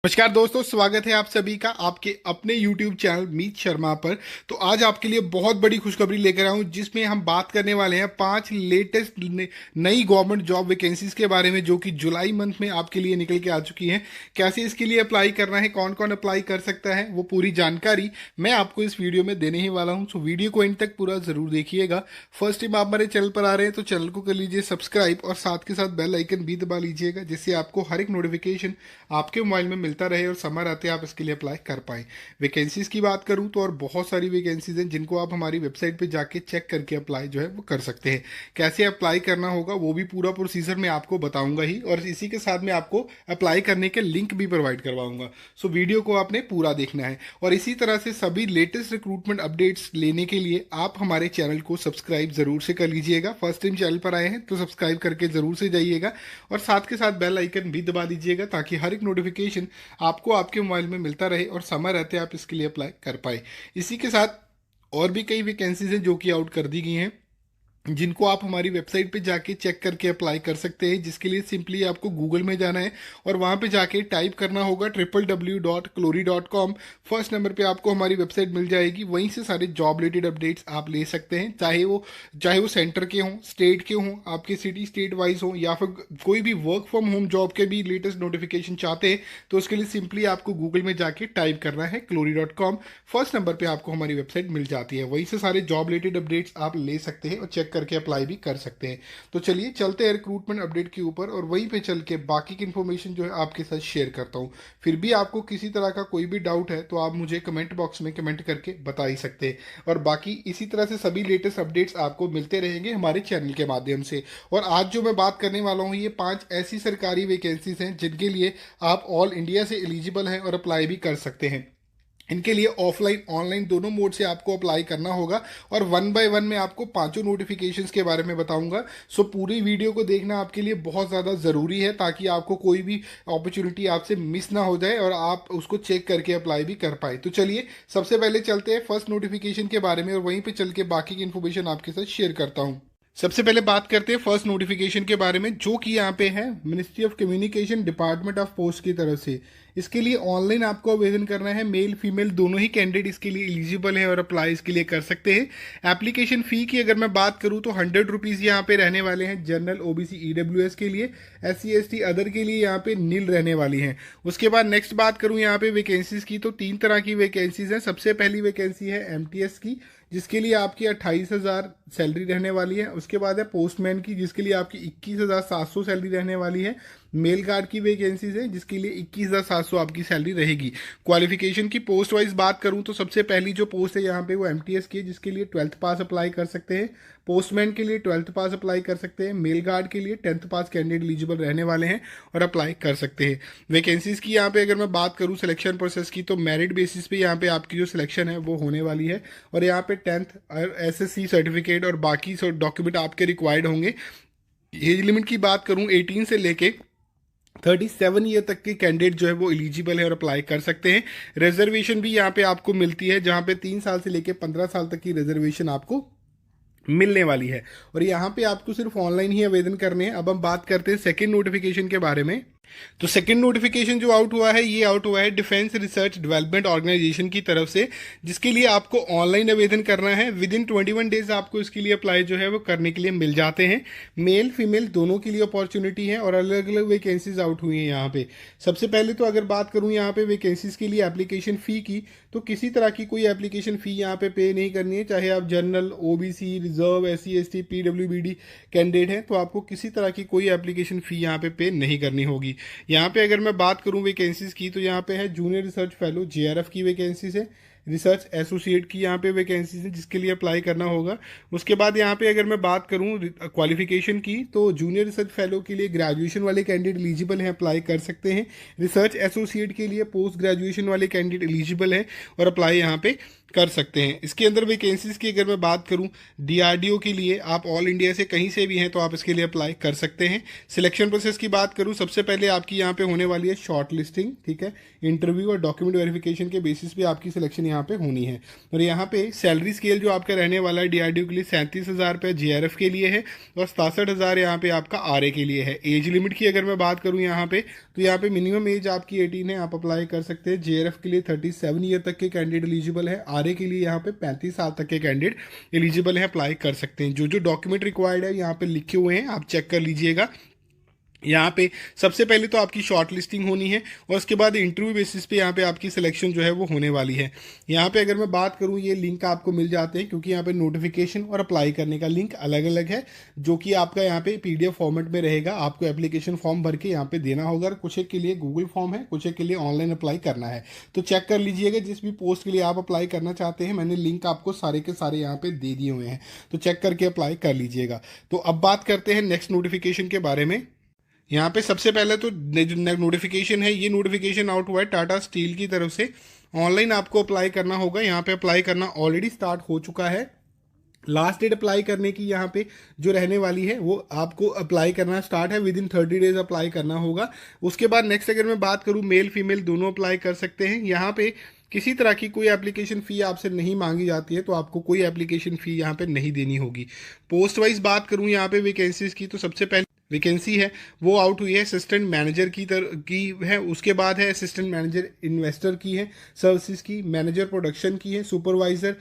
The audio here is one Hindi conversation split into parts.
नमस्कार दोस्तों, स्वागत है आप सभी का आपके अपने YouTube चैनल मीत शर्मा पर। तो आज आपके लिए बहुत बड़ी खुशखबरी लेकर आया हूं, जिसमें हम बात करने वाले हैं 5 लेटेस्ट नई गवर्नमेंट जॉब वैकेंसीज के बारे में, जो कि जुलाई मंथ में आपके लिए निकल के आ चुकी हैं। कैसे इसके लिए अप्लाई करना है, कौन कौन अप्लाई कर सकता है, वो पूरी जानकारी मैं आपको इस वीडियो में देने ही वाला हूँ। सो वीडियो को एंड तक पूरा जरूर देखिएगा। फर्स्ट टाइम आप हमारे चैनल पर आ रहे हैं तो चैनल को कर लीजिए सब्सक्राइब और साथ के साथ बेल आइकन भी दबा लीजिएगा, जिससे आपको हर एक नोटिफिकेशन आपके मोबाइल में मिलता रहे और समय रहते आप इसके लिए अप्लाई कर पाएं। वैकेंसीज की बात करूं तो और बहुत सारी वैकेंसीज हैं, जिनको आप हमारी वेबसाइट पे जाके चेक करके अप्लाई जो है वो कर सकते हैं। कैसे अप्लाई करना होगा वो भी पूरा प्रोसीजर मैं आपको बताऊंगा ही, और इसी के साथ में आपको अप्लाई करने के लिंक भी प्रोवाइड करवाऊंगा। सो वीडियो को आपने पूरा देखना है। और इसी तरह से सभी लेटेस्ट रिक्रूटमेंट अपडेट्स लेने के लिए आप हमारे चैनल को सब्सक्राइब जरूर से कर लीजिएगा। फर्स्ट टाइम चैनल पर आए हैं तो सब्सक्राइब करके जरूर से जाइएगा, और साथ के साथ बेल आइकन भी दबा दीजिएगा, ताकि हर एक नोटिफिकेशन आपको आपके मोबाइल में मिलता रहे और समय रहते आप इसके लिए अप्लाई कर पाए। इसी के साथ और भी कई वैकेंसीज हैं जो कि आउट कर दी गई हैं, जिनको आप हमारी वेबसाइट पे जाके चेक करके अप्लाई कर सकते हैं। जिसके लिए सिंपली आपको गूगल में जाना है और वहां पे जाके टाइप करना होगा www.clory.com। फर्स्ट नंबर पे आपको हमारी वेबसाइट मिल जाएगी। वहीं से सारे जॉब रिलेटेड अपडेट्स आप ले सकते हैं, चाहे वो सेंटर के हों, स्टेट के हों, आपके सिटी स्टेट वाइज हों, या फिर कोई भी वर्क फ्रॉम होम जॉब के भी लेटेस्ट नोटिफिकेशन चाहते हैं तो उसके लिए सिंपली आपको गूगल में जाके टाइप करना है clory.com। फर्स्ट नंबर पे आपको हमारी वेबसाइट मिल जाती है। वहीं से सारे जॉब रिलेटेड अपडेट्स आप ले सकते हैं और चेक करके अप्लाई भी कर सकते हैं। तो चलिए चलते हैं रिक्रूटमेंट अपडेट के ऊपर, और वहीं पे चल के बाकी की इन्फॉर्मेशन जो है आपके साथ शेयर करता हूं। फिर भी आपको किसी तरह का कोई भी डाउट है तो आप मुझे कमेंट बॉक्स में कमेंट करके बता ही सकते हैं। और बाकी इसी तरह से सभी लेटेस्ट अपडेट्स आपको मिलते रहेंगे हमारे चैनल के माध्यम से। और आज जो मैं बात करने वाला हूँ, ये 5 ऐसी सरकारी वैकेंसीज हैं जिनके लिए आप ऑल इंडिया से एलिजिबल हैं और अप्लाई भी कर सकते हैं। इनके लिए ऑफलाइन ऑनलाइन दोनों मोड से आपको अप्लाई करना होगा, और वन बाय वन मैं आपको पांचों नोटिफिकेशंस के बारे में बताऊंगा। सो पूरी वीडियो को देखना आपके लिए बहुत ज़्यादा ज़रूरी है, ताकि आपको कोई भी अपॉर्चुनिटी आपसे मिस ना हो जाए और आप उसको चेक करके अप्लाई भी कर पाए। तो चलिए सबसे पहले चलते हैं फर्स्ट नोटिफिकेशन के बारे में, और वहीं पर चल के बाकी की इन्फॉर्मेशन आपके साथ शेयर करता हूँ। सबसे पहले बात करते हैं फर्स्ट नोटिफिकेशन के बारे में, जो कि यहाँ पे है ministry of communication department of post की तरफ से। इसके लिए ऑनलाइन आपको आवेदन करना है। मेल फीमेल दोनों ही कैंडिडेट इसके लिए एलिजिबल हैं और अप्लाई इसके लिए कर सकते हैं। एप्लीकेशन फ़ी की अगर मैं बात करूँ तो 100 रुपीज़ यहाँ पे रहने वाले हैं जनरल ओबीसी ईडब्ल्यूएस के लिए। SC ST अदर के लिए यहाँ पे नील रहने वाली हैं। उसके बाद नेक्स्ट बात करूँ यहाँ पे वैकेंसीज की, तो 3 तरह की वैकेंसीज हैं। सबसे पहली वैकेंसी है MTS की, जिसके लिए आपकी 28,000 सैलरी रहने वाली है। उसके बाद है पोस्टमैन की, जिसके लिए आपकी 21,700 सैलरी रहने वाली है। मेल गार्ड की वैकेंसीज है, जिसके लिए 21,700 आपकी सैलरी रहेगी। क्वालिफिकेशन की पोस्ट वाइज बात करूं तो सबसे पहली जो पोस्ट है यहाँ पे वो MTS की है, जिसके लिए 12th पास अप्लाई कर सकते हैं। पोस्टमैन के लिए 12th पास अप्लाई कर सकते हैं। मेल गार्ड के लिए 10th पास कैंडिडेट एलिजिबल रहने वाले हैं और अप्लाई कर सकते हैं। वैकेंसीज की यहाँ पे अगर मैं बात करूँ सिलेक्शन प्रोसेस की, तो मेरिट बेसिस पे यहाँ पे आपकी जो सिलेक्शन है वो होने वाली है। और यहाँ पे 10th SSC सर्टिफिकेट और बाकी डॉक्यूमेंट आपके रिक्वायर्ड होंगे। एज लिमिट की बात करूँ 18 से लेके 37 ईयर तक के कैंडिडेट जो है वो एलिजिबल है और अप्लाई कर सकते हैं। रिजर्वेशन भी यहाँ पे आपको मिलती है, जहाँ पे 3 साल से लेके 15 साल तक की रिजर्वेशन आपको मिलने वाली है। और यहाँ पे आपको सिर्फ ऑनलाइन ही आवेदन करने हैं। अब हम बात करते हैं सेकेंड नोटिफिकेशन के बारे में। तो सेकंड नोटिफिकेशन जो आउट हुआ है, ये आउट हुआ है डिफेंस रिसर्च डेवलपमेंट ऑर्गेनाइजेशन की तरफ से, जिसके लिए आपको ऑनलाइन आवेदन करना है। विद इन 21 डेज आपको इसके लिए अप्लाई जो है वो करने के लिए मिल जाते हैं। मेल फीमेल दोनों के लिए अपॉर्चुनिटी है, और अलग अलग वैकेंसीज आउट हुई हैं यहाँ पे। सबसे पहले तो अगर बात करूँ यहाँ पे वैकेंसीज के लिए एप्लीकेशन फ़ी की, तो किसी तरह की कोई एप्लीकेशन फ़ी यहाँ पे नहीं करनी है। चाहे आप general OBC reserve SC ST PWBD candidate हैं, तो आपको किसी तरह की कोई एप्लीकेशन फ़ी यहाँ पे नहीं करनी होगी। यहाँ पे अगर मैं बात करूँ वैकेंसीज की, तो यहाँ पे है जूनियर रिसर्च फेलो JRF की वैकेंसीज है। रिसर्च एसोसिएट की यहाँ पे वैकेंसीज है, जिसके लिए अप्लाई करना होगा। उसके बाद यहाँ पे अगर मैं बात करूँ क्वालिफिकेशन की, तो जूनियर रिसर्च फेलो के लिए ग्रेजुएशन वाले कैंडिडेट एलिजिबल हैं, अप्लाई कर सकते हैं। रिसर्च एसोसिएट के लिए पोस्ट ग्रेजुएशन वाले कैंडिडेट एलिजिबल हैं और अप्लाई यहाँ पे कर सकते हैं। इसके अंदर वैकेंसीज की अगर मैं बात करूं, डीआरडीओ के लिए आप ऑल इंडिया से कहीं से भी हैं तो आप इसके लिए अप्लाई कर सकते हैं। सिलेक्शन प्रोसेस की बात करूं, सबसे पहले आपकी यहाँ पे होने वाली है शॉर्ट लिस्टिंग, ठीक है। इंटरव्यू और डॉक्यूमेंट वेरिफिकेशन के बेसिस पे आपकी सिलेक्शन यहाँ पे होनी है। और यहाँ पे सैलरी स्केल जो आपका रहने वाला है डीआरडीओ के लिए 37,000 रुपये जेआरएफ के लिए है और 67,000 यहाँ पे आपका आरए के लिए है। एज लिमिट की अगर मैं बात करूँ यहाँ पे, तो यहाँ पे मिनिमम एज आपकी 18 है, आप अप्लाई कर सकते हैं। जेआरएफ के लिए 37 ईयर तक के कैंडिडेट एलिजिबल है, आरए के लिए यहाँ पे 35 साल तक के कैंडिडेट एलिजिबल है, अप्लाई कर सकते हैं। जो जो डॉक्यूमेंट रिक्वायर्ड है यहाँ पे लिखे हुए हैं, आप चेक कर लीजिएगा। यहाँ पे सबसे पहले तो आपकी शॉर्ट लिस्टिंग होनी है और उसके बाद इंटरव्यू बेसिस पे यहाँ पे आपकी सिलेक्शन जो है वो होने वाली है। यहाँ पे अगर मैं बात करूँ, ये लिंक आपको मिल जाते हैं क्योंकि यहाँ पे नोटिफिकेशन और अप्लाई करने का लिंक अलग अलग है, जो कि आपका यहाँ पे पीडीएफ फॉर्मेट में रहेगा। आपको एप्लीकेशन फॉर्म भर के यहाँ पे देना होगा। कुछ एक के लिए गूगल फॉर्म है, कुछ एक के लिए ऑनलाइन अप्लाई करना है, तो चेक कर लीजिएगा जिस भी पोस्ट के लिए आप अप्लाई करना चाहते हैं। मैंने लिंक आपको सारे के सारे यहाँ पे दे दिए हुए हैं, तो चेक करके अप्लाई कर लीजिएगा। तो अब बात करते हैं नेक्स्ट नोटिफिकेशन के बारे में। यहाँ पे सबसे पहले तो जो नोटिफिकेशन है, ये नोटिफिकेशन आउट हुआ है टाटा स्टील की तरफ से। ऑनलाइन आपको अप्लाई करना होगा। यहाँ पे अप्लाई करना ऑलरेडी स्टार्ट हो चुका है। लास्ट डेट अप्लाई करने की यहाँ पे जो रहने वाली है वो आपको अप्लाई करना स्टार्ट है, विद इन 30 डेज अप्लाई करना होगा। उसके बाद नेक्स्ट अगर मैं बात करूँ, मेल फीमेल दोनों अप्लाई कर सकते हैं। यहाँ पे किसी तरह की कोई एप्लीकेशन फ़ी आपसे नहीं मांगी जाती है, तो आपको कोई एप्लीकेशन फ़ी यहाँ पे नहीं देनी होगी। पोस्ट वाइज बात करूँ यहाँ पे वैकेंसीज की, तो सबसे पहले वैकेंसी है वो आउट हुई है असिस्टेंट मैनेजर की है। उसके बाद है असिस्टेंट मैनेजर इन्वेस्टर की है, सर्विसेज की, मैनेजर प्रोडक्शन की है, सुपरवाइजर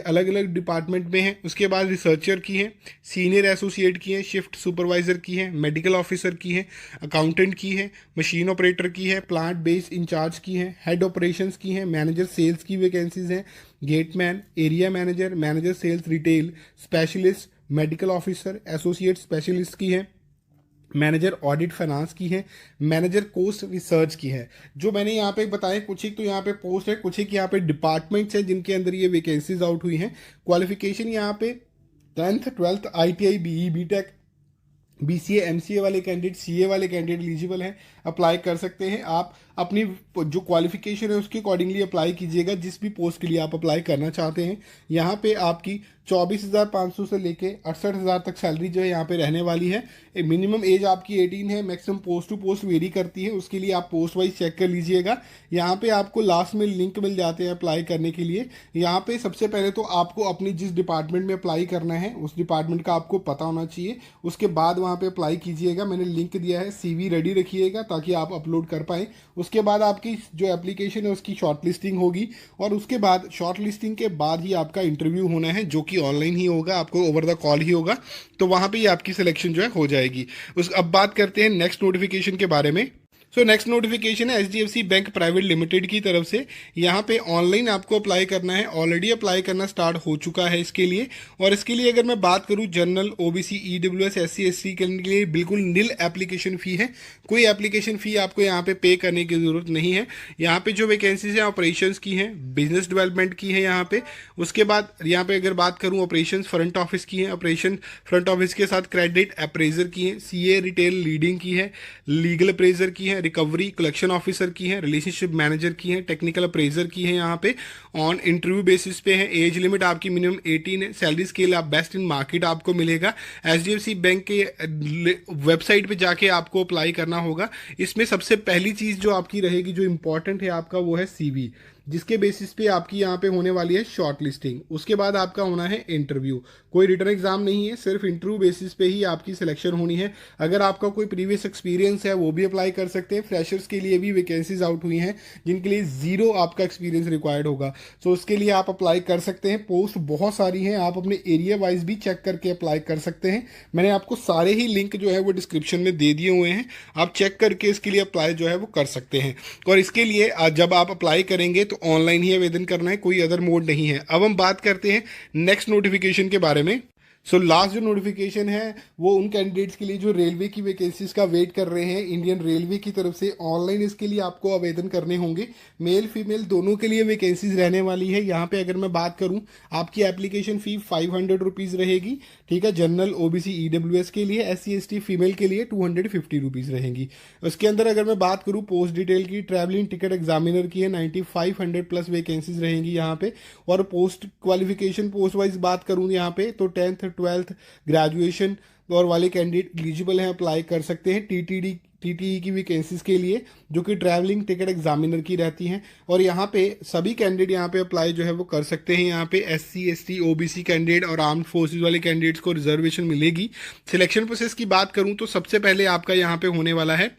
अलग अलग डिपार्टमेंट में है। उसके बाद रिसर्चर की है, सीनियर एसोसिएट की है, शिफ्ट सुपरवाइजर की है, मेडिकल ऑफिसर की है, अकाउंटेंट की है, मशीन ऑपरेटर की है, प्लांट बेस्ड इंचार्ज की है, हेड ऑपरेशंस की है, मैनेजर सेल्स की वैकेंसीज हैं, gateman, area manager, manager sales retail, specialist, medical officer, associate specialist की है, मैनेजर ऑडिट फाइनेंस की है, मैनेजर कोस्ट रिसर्च की है। जो मैंने यहाँ पे बताया, कुछ एक तो यहाँ पे पोस्ट है, कुछ एक यहाँ पे डिपार्टमेंट्स हैं जिनके अंदर ये वैकेंसीज आउट हुई हैं। क्वालिफिकेशन यहाँ पे 10th 12th ITI BE BTech BCA MCA वाले कैंडिडेट, CA वाले कैंडिडेट एलिजिबल हैं, अप्लाई कर सकते हैं। आप अपनी जो क्वालिफिकेशन है उसके अकॉर्डिंगली अप्लाई कीजिएगा जिस भी पोस्ट के लिए आप अप्लाई करना चाहते हैं। यहाँ पे आपकी 24,500 से लेके 68,000 तक सैलरी जो है यहाँ पे रहने वाली है। मिनिमम एज आपकी 18 है, maximum post to post vary करती है, उसके लिए आप पोस्ट वाइज चेक कर लीजिएगा। यहाँ पे आपको लास्ट में लिंक मिल जाते हैं अप्लाई करने के लिए। यहाँ पे सबसे पहले तो आपको अपनी जिस डिपार्टमेंट में अप्लाई करना है उस डिपार्टमेंट का आपको पता होना चाहिए, उसके बाद वहाँ पे अप्लाई कीजिएगा। मैंने लिंक दिया है, CV रेडी रखिएगा ताकि आप अपलोड कर पाएँ। उसके बाद आपकी जो एप्लीकेशन है उसकी शॉर्ट लिस्टिंग होगी और उसके बाद शॉर्ट लिस्टिंग के बाद ही आपका इंटरव्यू होना है, जो कि ऑनलाइन ही होगा, आपको ओवर द कॉल ही होगा। तो वहाँ पे ही आपकी सिलेक्शन जो है हो जाएगी। अब बात करते हैं नेक्स्ट नोटिफिकेशन के बारे में। नेक्स्ट नोटिफिकेशन है HDFC बैंक प्राइवेट लिमिटेड की तरफ से। यहाँ पे ऑनलाइन आपको अप्लाई करना है, ऑलरेडी अप्लाई करना स्टार्ट हो चुका है इसके लिए। और इसके लिए अगर मैं बात करूँ, general, OBC, EWS, SC ST के लिए बिल्कुल निल एप्लीकेशन फ़ी है। कोई एप्लीकेशन फ़ी आपको यहाँ पे पे करने की ज़रूरत नहीं है। यहाँ पे जो वैकेंसीज हैं ऑपरेशंस की हैं, बिजनेस डेवलपमेंट की है यहाँ पे। उसके बाद यहाँ पे अगर बात करूँ ऑपरेशन फ्रंट ऑफिस की है, ऑपरेशन फ्रंट ऑफिस के साथ क्रेडिट अप्रेजर की है, CA रिटेल लीडिंग की है, लीगल अप्रेजर की है, रिकवरी कलेक्शन ऑफिसर की है, रिलेशनशिप मैनेजर की है, टेक्निकल अप्रेजर की है। यहाँ पे ऑन इंटरव्यू बेसिस पे है। एज लिमिट आपकी मिनिमम 18 है। सैलरी स्केल आप बेस्ट इन मार्केट आपको मिलेगा। HDFC बैंक के वेबसाइट पे जाके आपको अप्लाई करना होगा। इसमें सबसे पहली चीज़ जो आपकी रहेगी, जो इंपॉर्टेंट है आपका, वो है CV, जिसके बेसिस पे आपकी यहाँ पे होने वाली है शॉर्ट लिस्टिंग। उसके बाद आपका होना है इंटरव्यू। कोई रिटर्न एग्जाम नहीं है, सिर्फ इंटरव्यू बेसिस पे ही आपकी सिलेक्शन होनी है। अगर आपका कोई प्रीवियस एक्सपीरियंस है वो भी अप्लाई कर सकते हैं। फ्रेशर्स के लिए भी वैकेंसीज आउट हुई हैं जिनके लिए 0 आपका एक्सपीरियंस रिक्वायर्ड होगा, तो उसके लिए आप अप्लाई कर सकते हैं। पोस्ट बहुत सारी हैं, आप अपने एरिया वाइज भी चेक करके अप्लाई कर सकते हैं। मैंने आपको सारे ही लिंक जो है वो डिस्क्रिप्शन में दे दिए हुए हैं, आप चेक करके इसके लिए अप्लाई जो है वो कर सकते हैं। और इसके लिए जब आप अप्लाई करेंगे तो ऑनलाइन ही आवेदन करना है, कोई अदर मोड नहीं है। अब हम बात करते हैं नेक्स्ट नोटिफिकेशन के बारे में। सो लास्ट जो नोटिफिकेशन है वो उन कैंडिडेट्स के लिए जो रेलवे की वैकेंसीज का वेट कर रहे हैं इंडियन रेलवे की तरफ से। ऑनलाइन इसके लिए आपको आवेदन करने होंगे, मेल फीमेल दोनों के लिए वैकेंसीज रहने वाली है। यहाँ पे अगर मैं बात करूँ, आपकी एप्लीकेशन फी 500 रुपीज़ रहेगी, ठीक है। जनरल ओबीसी ईडब्ल्यूएस के लिए, SC ST फीमेल के लिए 250 रुपीज़ रहेंगी। उसके अंदर अगर मैं बात करूँ पोस्ट डिटेल की, ट्रैवलिंग टिकट एग्जामिनर की है 9500 प्लस वैकेंसीज रहेंगी यहाँ पे। और पोस्ट क्वालिफिकेशन पोस्ट वाइज बात करूँ यहाँ पे तो 10th 12th ग्रेजुएशन और वाले कैंडिडेट एलिजिबल हैं, अप्लाई कर सकते हैं। टीटीई की वैकेंसीज के लिए जो कि ट्रैवलिंग टिकट एग्जामिनर की रहती हैं। और यहाँ पे सभी कैंडिडेट यहाँ पे अप्लाई जो है वो कर सकते हैं। यहाँ पे SC ST OBC कैंडिडेट और आर्म्ड फोर्सेज वाले कैंडिडेट्स को रिजर्वेशन मिलेगी। सिलेक्शन प्रोसेस की बात करूँ तो सबसे पहले आपका यहाँ पे होने वाला है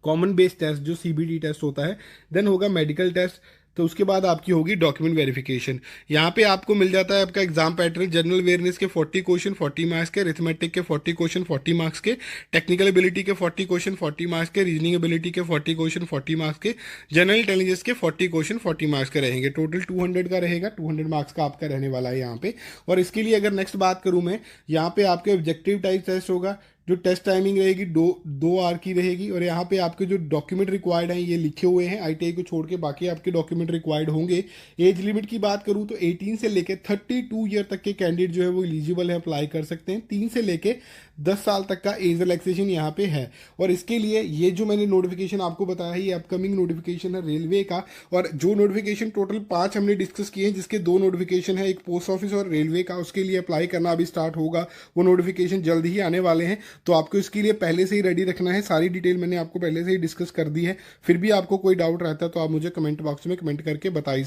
कॉमन बेस टेस्ट जो CBT टेस्ट होता है, देन होगा मेडिकल टेस्ट, तो उसके बाद आपकी होगी डॉक्यूमेंट वेरिफिकेशन। यहाँ पे आपको मिल जाता है आपका एग्जाम पैटर्न, जनरल अवेयरनेस के 40 क्वेश्चन 40 मार्क्स के, अरिथमेटिक के 40 क्वेश्चन 40 मार्क्स के, टेक्निकल एबिलिटी के 40 क्वेश्चन 40 मार्क्स के, रीजनिंग एबिलिटी के 40 क्वेश्चन 40 मार्क्स के, जनरल इंटेलिजेंस के 40 क्वेश्चन 40 मार्क्स के रहेंगे। टोटल 200 का रहेगा, 200 मार्क्स का आपका रहने वाला है यहाँ पे। और इसके लिए अगर नेक्स्ट बात करूँ मैं, यहाँ पे आपके ऑब्जेक्टिव टाइप टेस्ट होगा, जो टेस्ट टाइमिंग रहेगी 2 आवर की रहेगी। और यहाँ पे आपके जो डॉक्यूमेंट रिक्वायर्ड हैं ये लिखे हुए हैं, ITI को छोड़ के बाकी आपके डॉक्यूमेंट रिक्वायर्ड होंगे। एज लिमिट की बात करूँ तो 18 से लेके 32 ईयर तक के कैंडिडेट जो है वो एलिजिबल है, अप्लाई कर सकते हैं। 3 से लेके 10 साल तक का एज रिलैक्सेशन यहाँ पे है। और इसके लिए ये जो मैंने नोटिफिकेशन आपको बताया है ये अपकमिंग नोटिफिकेशन है रेलवे का। और जो नोटिफिकेशन टोटल 5 हमने डिस्कस किए हैं, जिसके 2 नोटिफिकेशन है, एक पोस्ट ऑफिस और रेलवे का, उसके लिए अप्लाई करना अभी स्टार्ट होगा। वो नोटिफिकेशन जल्द ही आने वाले हैं, तो आपको इसके लिए पहले से ही रेडी रखना है। सारी डिटेल मैंने आपको पहले से ही डिस्कस कर दी है। फिर भी आपको कोई डाउट रहता है तो आप मुझे कमेंट बॉक्स में कमेंट करके बताइए।